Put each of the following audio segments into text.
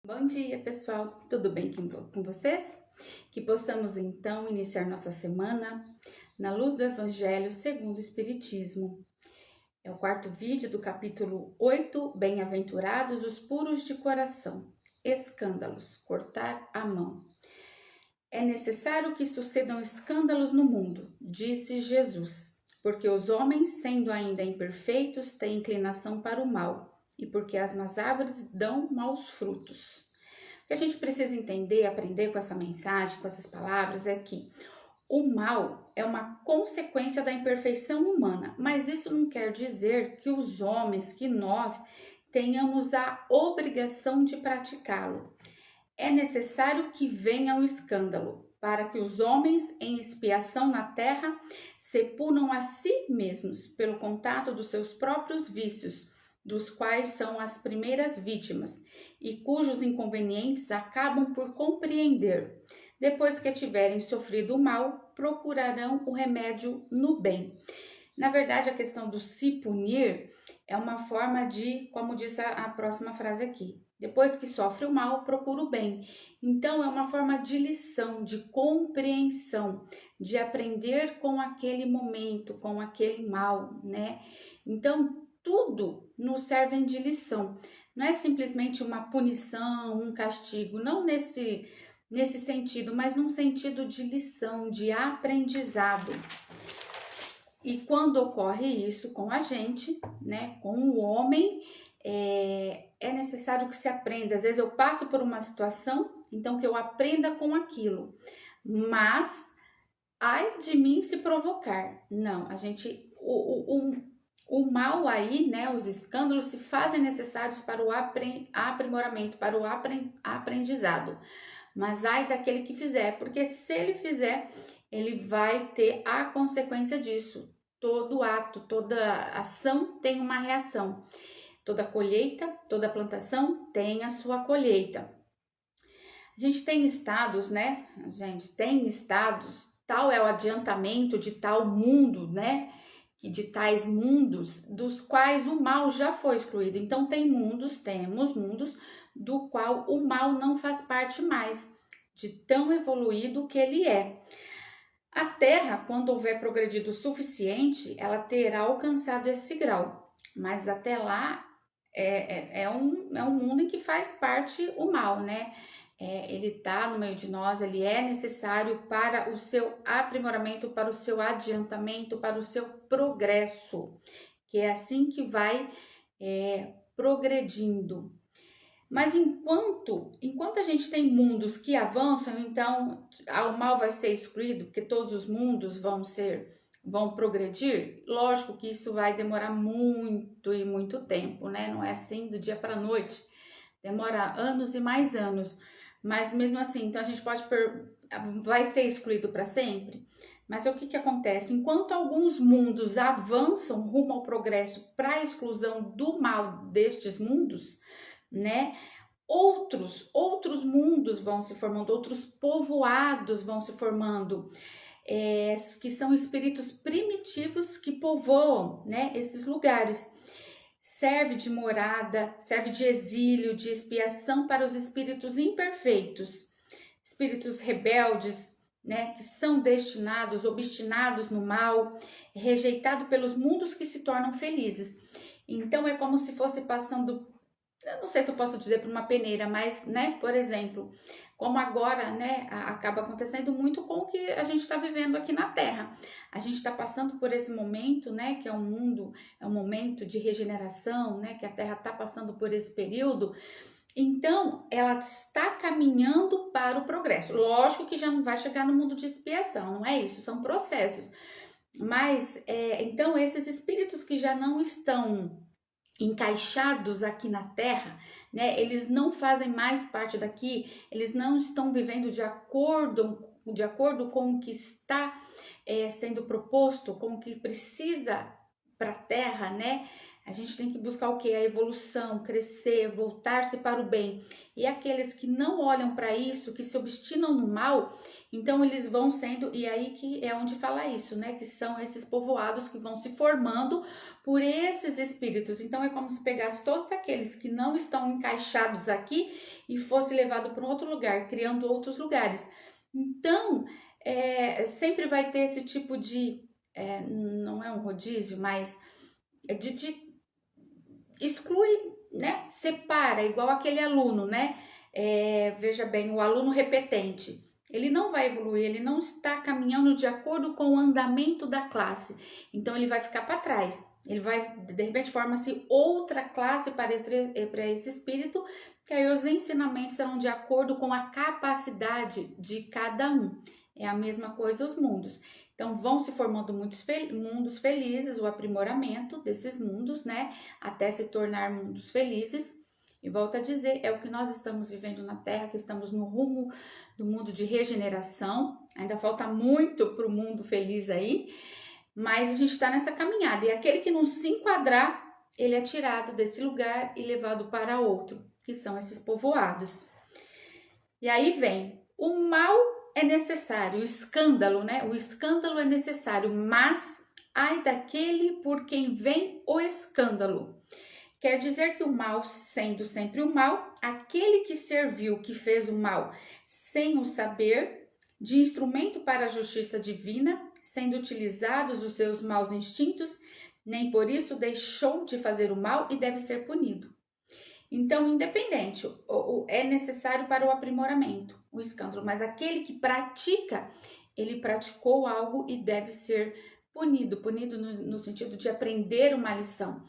Bom dia, pessoal! Tudo bem com vocês? Que possamos então iniciar nossa semana na luz do Evangelho segundo o Espiritismo. É o quarto vídeo do capítulo 8, Bem-aventurados os puros de coração. Escândalos, cortar a mão. É necessário que sucedam escândalos no mundo, disse Jesus, porque os homens, sendo ainda imperfeitos, têm inclinação para o mal, e porque as más árvores dão maus frutos. O que a gente precisa entender, aprender com essa mensagem, com essas palavras, é que o mal é uma consequência da imperfeição humana, mas isso não quer dizer que os homens, que nós, tenhamos a obrigação de praticá-lo. É necessário que venha o escândalo, para que os homens, em expiação na terra, se punam a si mesmos pelo contato dos seus próprios vícios, dos quais são as primeiras vítimas, e cujos inconvenientes acabam por compreender. Depois que tiverem sofrido o mal, procurarão o remédio no bem. Na verdade, a questão do se punir é uma forma de, como diz a próxima frase aqui, depois que sofre o mal, procura o bem. Então, é uma forma de lição, de compreensão, de aprender com aquele momento, com aquele mal, né? Então, tudo nos serve de lição. Não é simplesmente uma punição, um castigo, não nesse sentido, mas num sentido de lição, de aprendizado. E quando ocorre isso com a gente, né, com o homem, é necessário que se aprenda. Às vezes eu passo por uma situação, então que eu aprenda com aquilo. Mas, ai de mim se provocar. Não, a gente, o mal aí, né, os escândalos se fazem necessários para o aprimoramento, para o aprendizado. Mas ai daquele que fizer, porque se ele fizer, ele vai ter a consequência disso. Todo ato, toda ação tem uma reação. Toda colheita, toda plantação tem a sua colheita. A gente tem estados, né? A gente tem estados, tal é o adiantamento de tal mundo, né? De tais mundos dos quais o mal já foi excluído. Então temos mundos do qual o mal não faz parte mais, de tão evoluído que ele é. A Terra, quando houver progredido o suficiente, ela terá alcançado esse grau, mas até lá é um mundo em que faz parte o mal, né? Ele está no meio de nós, ele é necessário para o seu aprimoramento, para o seu adiantamento, para o seu progresso, que é assim que vai progredindo. Mas enquanto a gente tem mundos que avançam, então o mal vai ser excluído, porque todos os mundos vão progredir. Lógico que isso vai demorar muito e muito tempo, né? Não é assim do dia para a noite. Demora anos e mais anos. Mas mesmo assim, então a gente vai ser excluído para sempre? Mas o que acontece? Enquanto alguns mundos avançam rumo ao progresso para a exclusão do mal destes mundos, né? Outros mundos vão se formando, outros povoados vão se formando, que são espíritos primitivos que povoam, né, esses lugares. Serve de morada, serve de exílio, de expiação para os espíritos imperfeitos, espíritos rebeldes, né, que são destinados, obstinados no mal, rejeitado pelos mundos que se tornam felizes. Então é como se fosse passando, eu não sei se eu posso dizer por uma peneira, mas, né, por exemplo, como agora, né, acaba acontecendo muito com o que a gente está vivendo aqui na Terra. A gente está passando por esse momento, né, que é um momento de regeneração, né, que a Terra está passando por esse período. Então, ela está caminhando para o progresso. Lógico que já não vai chegar no mundo de expiação, não é isso, são processos. Mas, então, esses espíritos que já não estão encaixados aqui na Terra, né? Eles não fazem mais parte daqui, eles não estão vivendo de acordo com o que está sendo proposto, com o que precisa para a Terra, né? A gente tem que buscar o quê? A evolução, crescer, voltar-se para o bem. E aqueles que não olham para isso, que se obstinam no mal, então eles vão sendo, e aí que é onde fala isso, né? Que são esses povoados que vão se formando por esses espíritos. Então é como se pegasse todos aqueles que não estão encaixados aqui e fosse levado para um outro lugar, criando outros lugares. Então, sempre vai ter esse tipo de, não é um rodízio, mas de exclui, né? Separa, igual aquele aluno, né? Veja bem, o aluno repetente, ele não vai evoluir, ele não está caminhando de acordo com o andamento da classe, então ele vai ficar para trás. Ele vai, de repente, forma-se outra classe para esse espírito, que aí os ensinamentos serão de acordo com a capacidade de cada um. É a mesma coisa os mundos. Então, vão se formando muitos mundos felizes, o aprimoramento desses mundos, né? Até se tornar mundos felizes. E volto a dizer, é o que nós estamos vivendo na Terra, que estamos no rumo do mundo de regeneração. Ainda falta muito para o mundo feliz aí, mas a gente está nessa caminhada. E aquele que não se enquadrar, ele é tirado desse lugar e levado para outro, que são esses povoados. E aí vem, o mal é necessário, o escândalo, né? O escândalo é necessário, mas ai daquele por quem vem o escândalo. Quer dizer que o mal, sendo sempre o mal, aquele que serviu, que fez o mal, sem o saber, de instrumento para a justiça divina, sendo utilizados os seus maus instintos, nem por isso deixou de fazer o mal e deve ser punido. Então, independente, é necessário para o aprimoramento, o escândalo, mas aquele que pratica, ele praticou algo e deve ser punido no sentido de aprender uma lição.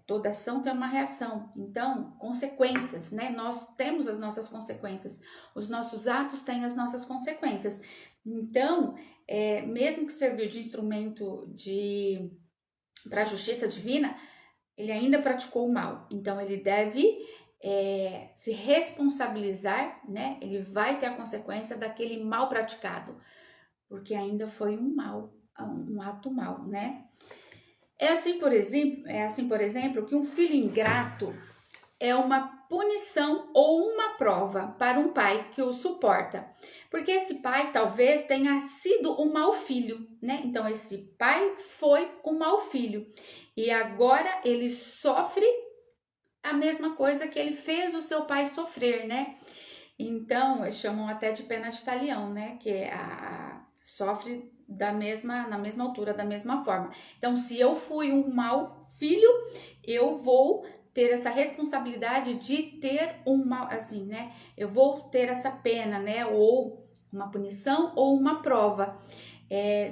Toda ação tem uma reação, então, consequências, né? Nós temos as nossas consequências, os nossos atos têm as nossas consequências. Então, mesmo que serviu de instrumento para a justiça divina, ele ainda praticou o mal, então ele deve se responsabilizar, né? Ele vai ter a consequência daquele mal praticado, porque ainda foi um ato mal, né? É assim, por exemplo, que um filho ingrato é uma punição ou uma prova para um pai que o suporta, porque esse pai talvez tenha sido um mau filho, né? Então esse pai foi um mau filho e agora ele sofre a mesma coisa que ele fez o seu pai sofrer, né? Então eles chamam até de pena de talião, né? Que sofre na mesma altura, da mesma forma. Então, se eu fui um mau filho, eu vou ter essa responsabilidade de ter assim, né? Eu vou ter essa pena, né? Ou uma punição ou uma prova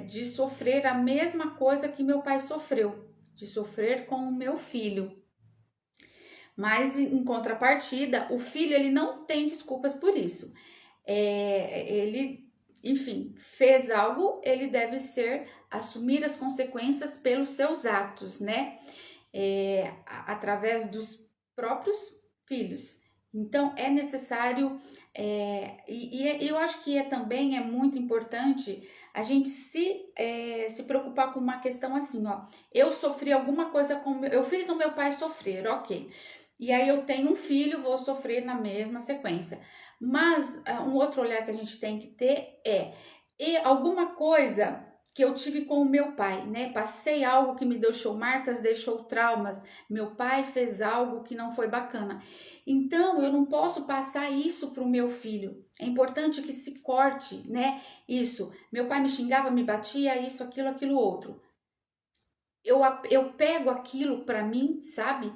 de sofrer a mesma coisa que meu pai sofreu, de sofrer com o meu filho. Mas, em contrapartida, o filho, ele não tem desculpas por isso. Ele, enfim, fez algo, ele deve assumir as consequências pelos seus atos, né? Através dos próprios filhos. Então, é necessário, eu acho que também é muito importante a gente se preocupar com uma questão assim, ó. Eu sofri alguma coisa, eu fiz o meu pai sofrer, ok. E aí eu tenho um filho, vou sofrer na mesma sequência. Mas um outro olhar que a gente tem que ter alguma coisa que eu tive com o meu pai, né? Passei algo que me deixou marcas, deixou traumas. Meu pai fez algo que não foi bacana. Então, eu não posso passar isso para o meu filho. É importante que se corte, né? Isso. Meu pai me xingava, me batia, isso, aquilo, outro. Eu pego aquilo para mim, sabe?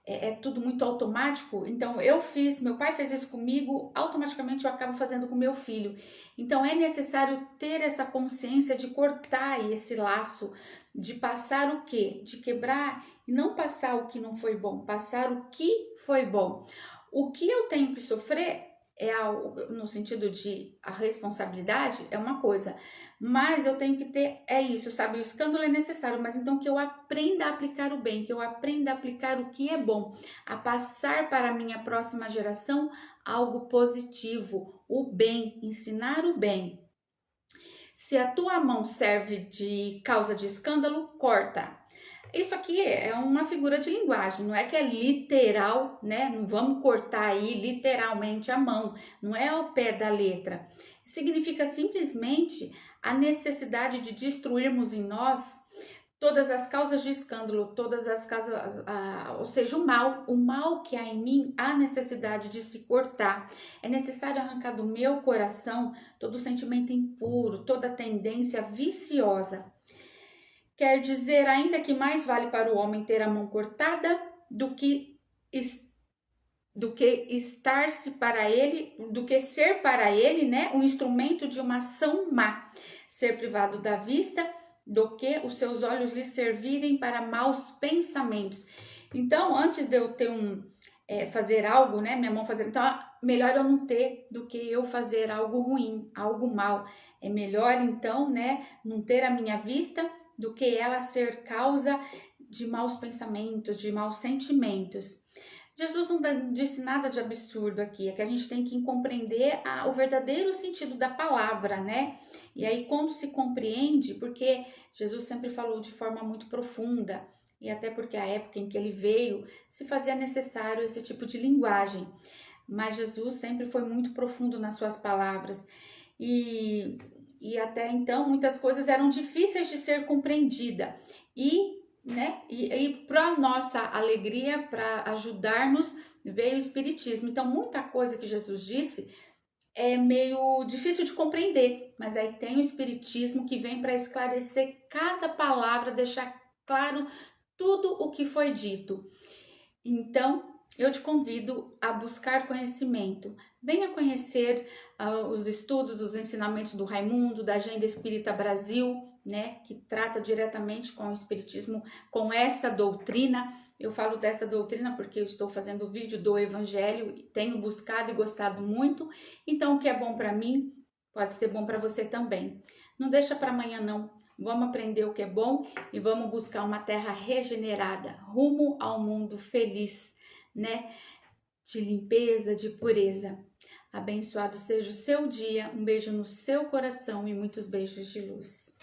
É tudo muito automático. Então, meu pai fez isso comigo, automaticamente eu acabo fazendo com meu filho. Então, é necessário ter essa consciência de cortar esse laço, de passar o quê? De quebrar e não passar o que não foi bom, passar o que foi bom. O que eu tenho que sofrer no sentido de a responsabilidade é uma coisa, mas eu tenho que ter, isso, sabe? O escândalo é necessário, mas então que eu aprenda a aplicar o bem, que eu aprenda a aplicar o que é bom, a passar para a minha próxima geração algo positivo, o bem, ensinar o bem. Se a tua mão serve de causa de escândalo, corta. Isso aqui é uma figura de linguagem, não é que é literal, né? Não vamos cortar aí literalmente a mão, não é ao pé da letra. Significa simplesmente a necessidade de destruirmos em nós todas as causas de escândalo, todas as causas, ou seja, o mal que há em mim, há necessidade de se cortar. É necessário arrancar do meu coração todo sentimento impuro, toda tendência viciosa. Quer dizer ainda que mais vale para o homem ter a mão cortada do que estar-se para ele, do que ser para ele, né, um instrumento de uma ação má, ser privado da vista, do que os seus olhos lhe servirem para maus pensamentos. Então, antes de eu ter fazer algo, né, minha mão fazer, então melhor eu não ter do que eu fazer algo ruim, algo mal. É melhor então, né, não ter a minha vista do que ela ser causa de maus pensamentos, de maus sentimentos. Jesus não disse nada de absurdo aqui, é que a gente tem que compreender o verdadeiro sentido da palavra, né? E aí, quando se compreende, porque Jesus sempre falou de forma muito profunda, e até porque a época em que ele veio, se fazia necessário esse tipo de linguagem. Mas Jesus sempre foi muito profundo nas suas palavras, e até então muitas coisas eram difíceis de ser compreendida. E para nossa alegria, para ajudar-nos, veio o Espiritismo. Então, muita coisa que Jesus disse é meio difícil de compreender, mas aí tem o Espiritismo que vem para esclarecer cada palavra, deixar claro tudo o que foi dito. Então, eu te convido a buscar conhecimento. Venha conhecer os estudos, os ensinamentos do Raimundo, da Agenda Espírita Brasil, né, que trata diretamente com o Espiritismo, com essa doutrina. Eu falo dessa doutrina porque eu estou fazendo o vídeo do Evangelho e tenho buscado e gostado muito. Então, o que é bom para mim pode ser bom para você também. Não deixa para amanhã, não. Vamos aprender o que é bom e vamos buscar uma terra regenerada, rumo ao mundo feliz, né? De limpeza, de pureza. Abençoado seja o seu dia, um beijo no seu coração e muitos beijos de luz.